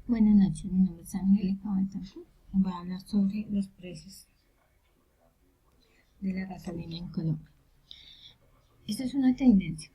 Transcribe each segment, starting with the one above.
Buenas noches, mi nombre es Angélica Betancourt. Voy a hablar sobre los precios de la gasolina en Colombia. Esta es una tendencia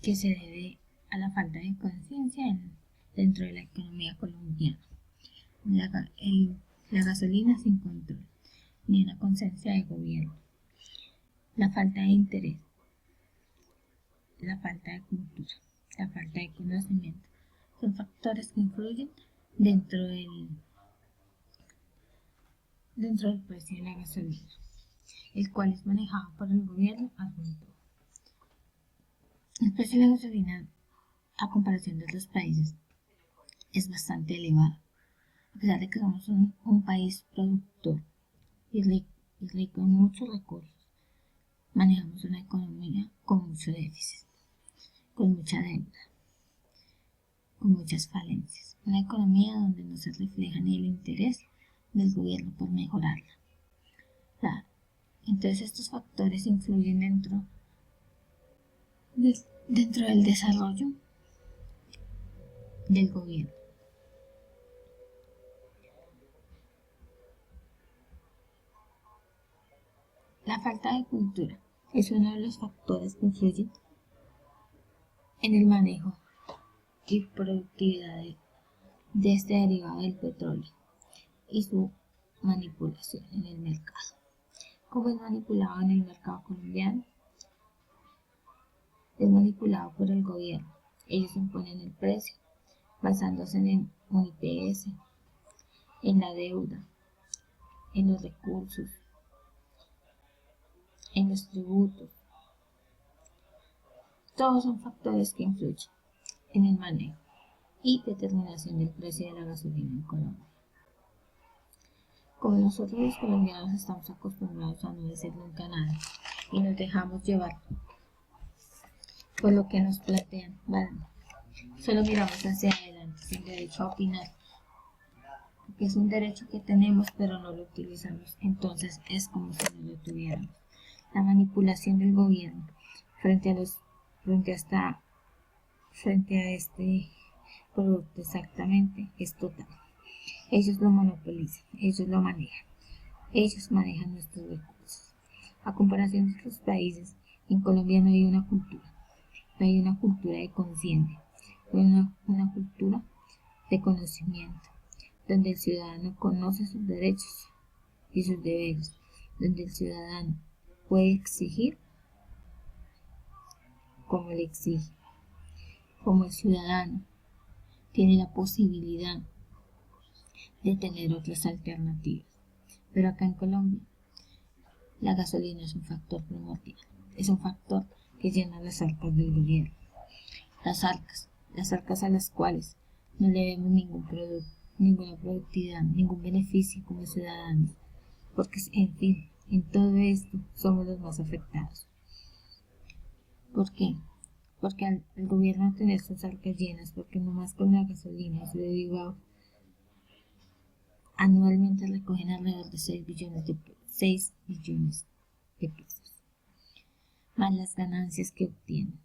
que se debe a la falta de conciencia dentro de la economía colombiana. La gasolina sin control, ni una conciencia de gobierno, la falta de interés, la falta de cultura, la falta de conocimiento, son factores que influyen dentro del precio de la gasolina, el cual es manejado por el gobierno adjunto. El precio de la gasolina, a comparación de otros países, es bastante elevado, a pesar de que somos un país productor y rico en muchos recursos. Manejamos una economía con mucho déficit, con mucha deuda, con muchas falencias, una economía donde no se refleja ni el interés del gobierno por mejorarla. Claro. Entonces estos factores influyen dentro del desarrollo del gobierno. La falta de cultura es uno de los factores que influyen en el manejo y productividad de este derivado del petróleo y su manipulación en el mercado. ¿Cómo es manipulado en el mercado colombiano? Es manipulado por el gobierno. Ellos imponen el precio basándose en un IPS, en la deuda, en los recursos, en los tributos. Todos son factores que influyen en el manejo y determinación del precio de la gasolina en Colombia. Como nosotros los colombianos estamos acostumbrados a no decir nunca nada y nos dejamos llevar por lo que nos plantean, bueno, solo miramos hacia adelante sin derecho a opinar, porque es un derecho que tenemos pero no lo utilizamos, entonces es como si no lo tuviéramos. La manipulación del gobierno frente a este producto exactamente es total. Ellos lo monopolizan, ellos lo manejan, ellos manejan nuestros recursos. A comparación de otros países, en Colombia no hay una cultura de conciencia, no hay una cultura de conocimiento, donde el ciudadano conoce sus derechos y sus deberes, donde el ciudadano puede exigir como le exige, como el ciudadano tiene la posibilidad de tener otras alternativas. Pero acá en Colombia, la gasolina es un factor primordial, es un factor que llena las arcas del gobierno. Las arcas a las cuales no le vemos ninguna productividad, ningún beneficio como ciudadanos, porque en fin, en todo esto somos los más afectados. ¿Por qué? Porque al gobierno tener sus arcas llenas, porque nomás con la gasolina y su derivado anualmente recogen alrededor de 6 billones de pesos, más las ganancias que obtienen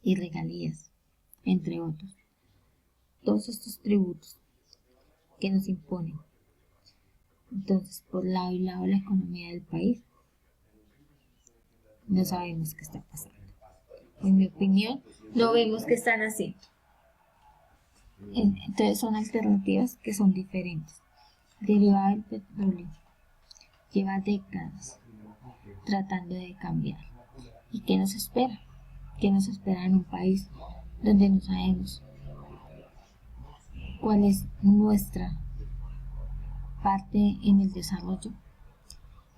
y regalías, entre otros. Todos estos tributos que nos imponen. Entonces, por lado y lado la economía del país, no sabemos qué está pasando. En mi opinión, no vemos que están así. Entonces son alternativas que son diferentes. Derivado del petróleo lleva décadas tratando de cambiar. ¿Y qué nos espera? ¿Qué nos espera en un país donde no sabemos cuál es nuestra parte en el desarrollo?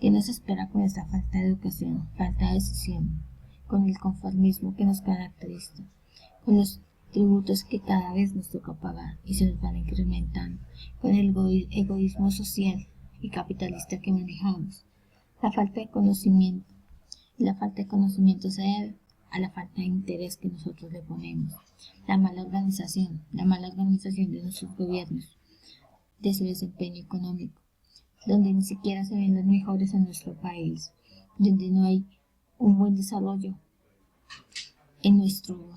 ¿Qué nos espera con esta falta de educación, falta de decisión, con el conformismo que nos caracteriza, con los tributos que cada vez nos toca pagar y se nos van incrementando, con el egoísmo social y capitalista que manejamos, la falta de conocimiento? Y la falta de conocimiento se debe a la falta de interés que nosotros le ponemos, la mala organización de nuestros gobiernos, de su desempeño económico, donde ni siquiera se ven los mejores en nuestro país, donde no hay un buen desarrollo en nuestro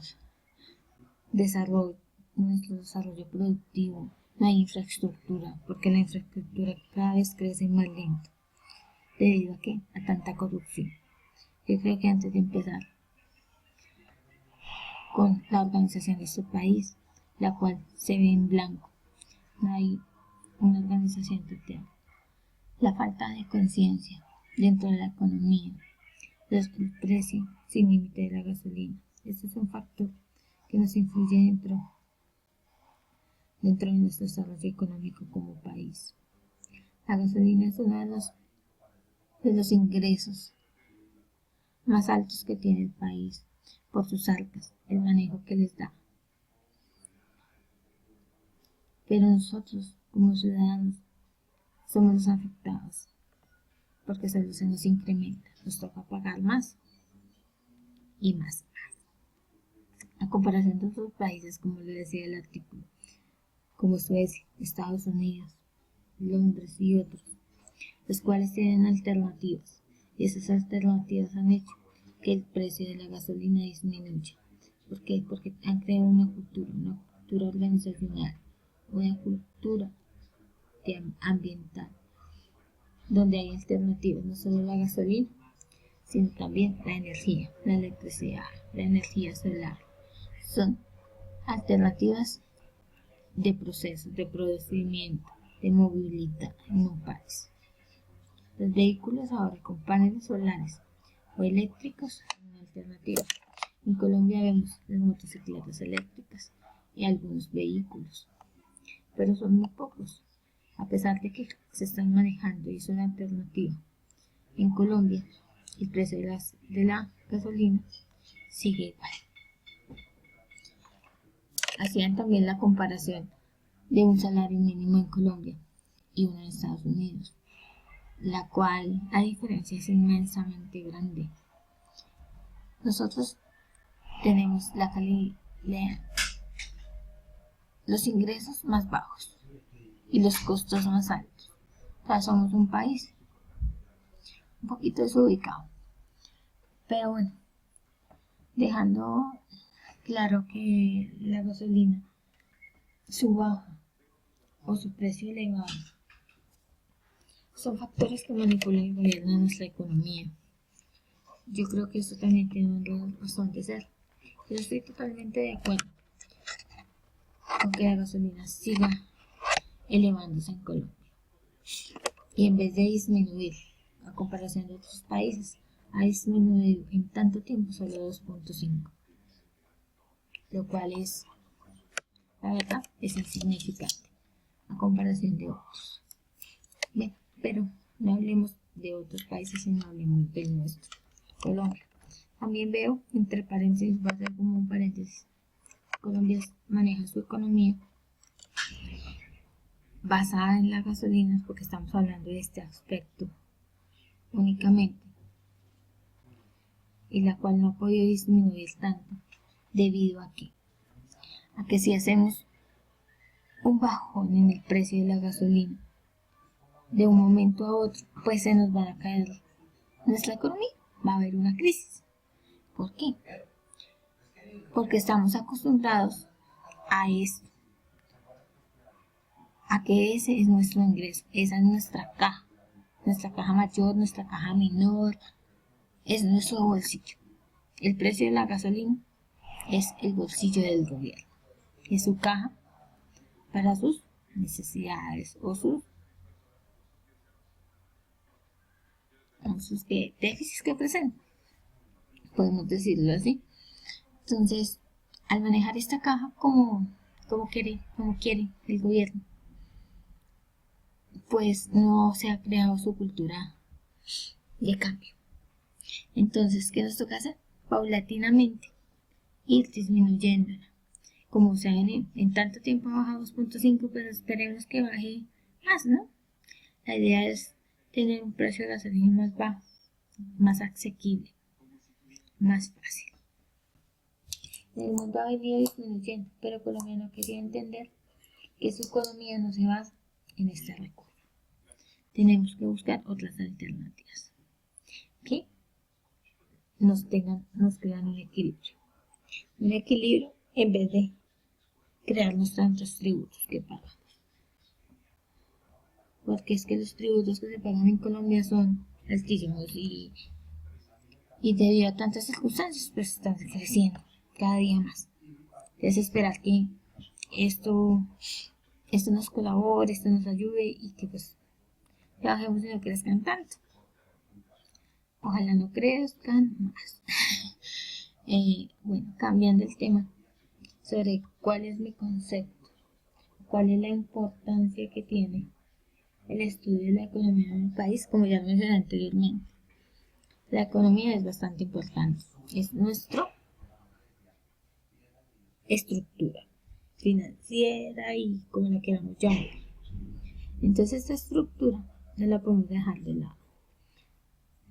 desarrollo, nuestro desarrollo productivo, no hay infraestructura, porque la infraestructura cada vez crece más lento. ¿Debido a qué? A tanta corrupción. Yo creo que antes de empezar con la organización de este país, la cual se ve en blanco, no hay una organización total. La falta de conciencia dentro de la economía, el precio sin límite de la gasolina. Este es un factor que nos influye dentro de nuestro desarrollo económico como país. La gasolina es uno de los ingresos más altos que tiene el país por sus arcas, el manejo que les da. Pero nosotros, como ciudadanos, somos los afectados, porque solo se nos incrementa, nos toca pagar más y más. A comparación de otros países, como le decía el artículo, como Suecia, Estados Unidos, Londres y otros, los cuales tienen alternativas, y esas alternativas han hecho que el precio de la gasolina disminuya. ¿Por qué? Porque han creado una cultura organizacional, una cultura ambiental, donde hay alternativas, no solo la gasolina, sino también la energía, la electricidad, la energía solar. Son alternativas de procesos, de procedimiento, de movilidad en un país. Los vehículos ahora con paneles solares o eléctricos son una alternativa. En Colombia vemos las motocicletas eléctricas y algunos vehículos, pero son muy pocos, a pesar de que se están manejando y es una alternativa. En Colombia el precio de la gasolina sigue igual. Hacían también la comparación de un salario mínimo en Colombia y uno en Estados Unidos, la cual la diferencia es inmensamente grande. Nosotros tenemos los ingresos más bajos y los costos más altos. O sea, somos un país un poquito desubicado. Pero bueno, dejando claro que la gasolina, su baja o su precio elevado, son factores que manipulan y gobiernan nuestra economía. Yo creo que esto también tiene una razón de ser. Yo estoy totalmente de acuerdo con que la gasolina siga elevándose en Colombia. Y en vez de disminuir, a comparación de otros países, ha disminuido en tanto tiempo solo 2.5, lo cual es, la verdad, es insignificante a comparación de otros. Bien, pero no hablemos de otros países, sino hablemos del nuestro, Colombia. También veo, entre paréntesis, va a ser como un paréntesis, Colombia maneja su economía basada en la gasolina, porque estamos hablando de este aspecto únicamente, y la cual no ha podido disminuir tanto, debido a que si hacemos un bajón en el precio de la gasolina de un momento a otro, pues se nos va a caer nuestra economía, va a haber una crisis. ¿Por qué? Porque estamos acostumbrados a esto, a que ese es nuestro ingreso, esa es nuestra caja mayor, nuestra caja menor, es nuestro bolsillo. El precio de la gasolina es el bolsillo del gobierno, es su caja para sus necesidades o sus déficits que presenta, podemos decirlo así. Entonces, al manejar esta caja como quiere el gobierno, pues no se ha creado su cultura de cambio. Entonces, ¿qué nos toca hacer? Paulatinamente ir disminuyéndola. Como se en tanto tiempo ha bajado 2.5, pero esperemos que baje más, ¿no? La idea es tener un precio de gasolina más bajo, más asequible, más fácil. El mundo ha venido disminuyendo, pero Colombia no quería entender que su economía no se basa en este recurso. Tenemos que buscar otras alternativas que nos crean un equilibrio. Un equilibrio en vez de crearnos tantos tributos que pagamos. Porque es que los tributos que se pagan en Colombia son altísimos y debido a tantas circunstancias pues están creciendo cada día más. Es esperar que esto nos colabore, esto nos ayude y que pues trabajemos y no crezcan tanto. Ojalá no crezcan más. Bueno, cambiando el tema sobre cuál es mi concepto, cuál es la importancia que tiene el estudio de la economía en el país, como ya mencioné anteriormente. La economía es bastante importante, es nuestra estructura financiera y como la queramos llamar. Entonces esta estructura no la podemos dejar de lado.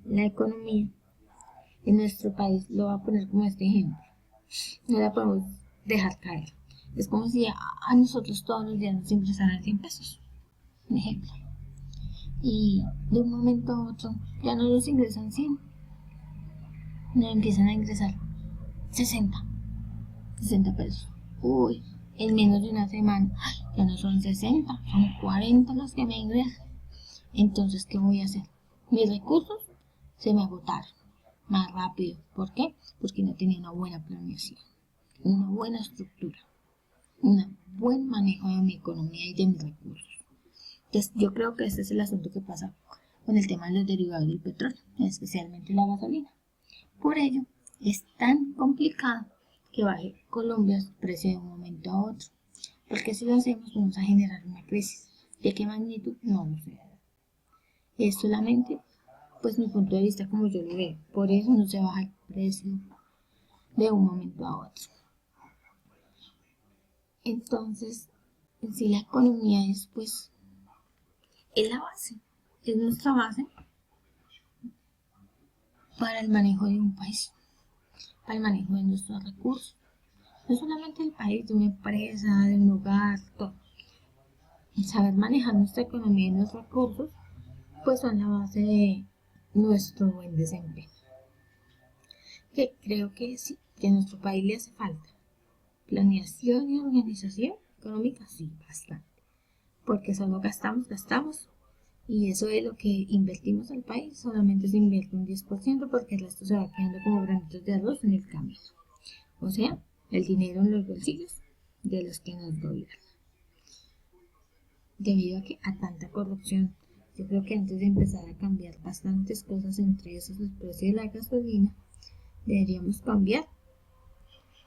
La economía en nuestro país, lo voy a poner como este ejemplo, no la podemos dejar caer. Es como si a nosotros todos los días nos ingresaran 100 pesos, un ejemplo. Y de un momento a otro ya no nos ingresan 100, nos empiezan a ingresar 60 pesos. Uy, en menos de una semana, ya no son 60, son 40 los que me ingresan. Entonces, ¿qué voy a hacer? Mis recursos se me agotaron más rápido. ¿Por qué? Porque no tenía una buena planeación, una buena estructura, un buen manejo de mi economía y de mis recursos. Entonces, yo creo que este es el asunto que pasa con el tema de los derivados del petróleo, especialmente la gasolina. Por ello, es tan complicado que baje Colombia su precio de un momento a otro, porque si lo hacemos vamos a generar una crisis. ¿De qué magnitud? No lo sé. Es solamente, pues, mi punto de vista como yo lo veo. Por eso no se baja el precio de un momento a otro. Entonces, si la economía es, pues, es la base, es nuestra base para el manejo de un país, para el manejo de nuestros recursos. No solamente del país, de una empresa, de un hogar, todo. Saber manejar nuestra economía y nuestros recursos, pues son la base de nuestro buen desempeño. Que creo que sí, que a nuestro país le hace falta planeación y organización económica, sí, bastante. Porque solo gastamos, y eso es lo que invertimos al país, solamente se invierte un 10% porque el resto se va quedando como granitos de arroz en el camino. O sea, el dinero en los bolsillos de los que nos gobiernan. Debido a tanta corrupción, yo creo que antes de empezar a cambiar bastantes cosas, entre esos el precio de la gasolina, deberíamos cambiar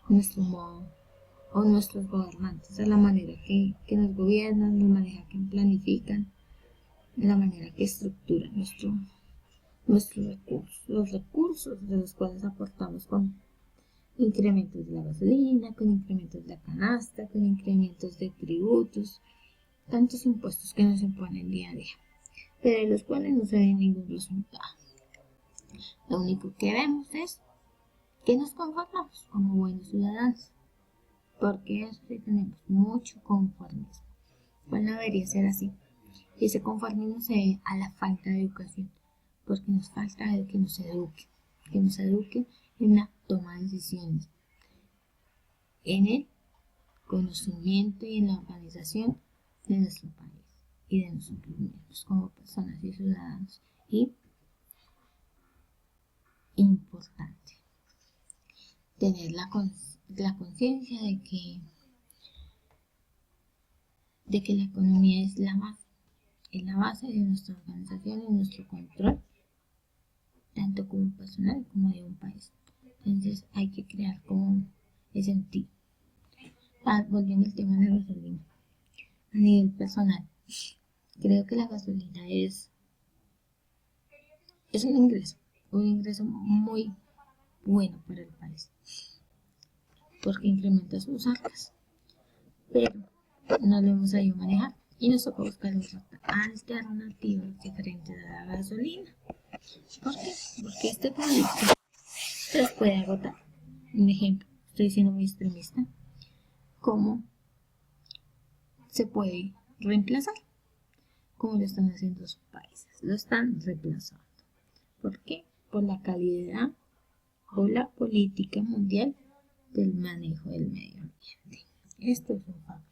nuestro modo o nuestros gobernantes, a la manera que nos gobiernan, la manera que planifican, la manera que estructuran nuestros recursos, los recursos de los cuales aportamos con incrementos de la gasolina, con incrementos de la canasta, con incrementos de tributos, tantos impuestos que nos imponen día a día, pero de los cuales no se ve ningún resultado. Lo único que vemos es que nos conformamos como buenos ciudadanos, porque eso sí tenemos mucho conformismo. Pues no debería ser así. Y ese conformismo se debe a la falta de educación, porque nos falta que nos eduquen en la toma de decisiones, en el conocimiento y en la organización de nuestro país y de nosotros mismos como personas y ciudadanos. Y importante tener la conciencia de que la economía es la base de nuestra organización y nuestro control, tanto como personal como de un país. Entonces hay que crear como ese sentido. Volviendo al tema de la gasolina, a nivel personal, creo que la gasolina es un ingreso muy bueno para el país, porque incrementa sus arcas, pero no lo hemos sabido manejar y nos toca buscar alternativas diferentes a la gasolina. ¿Por qué? Porque este producto se los puede agotar. Un ejemplo, estoy siendo muy extremista, ¿cómo se puede reemplazar? Como lo están haciendo los países, lo están reemplazando. ¿Por qué? Por la calidad o la política mundial del manejo del medio ambiente. Esto es un factor.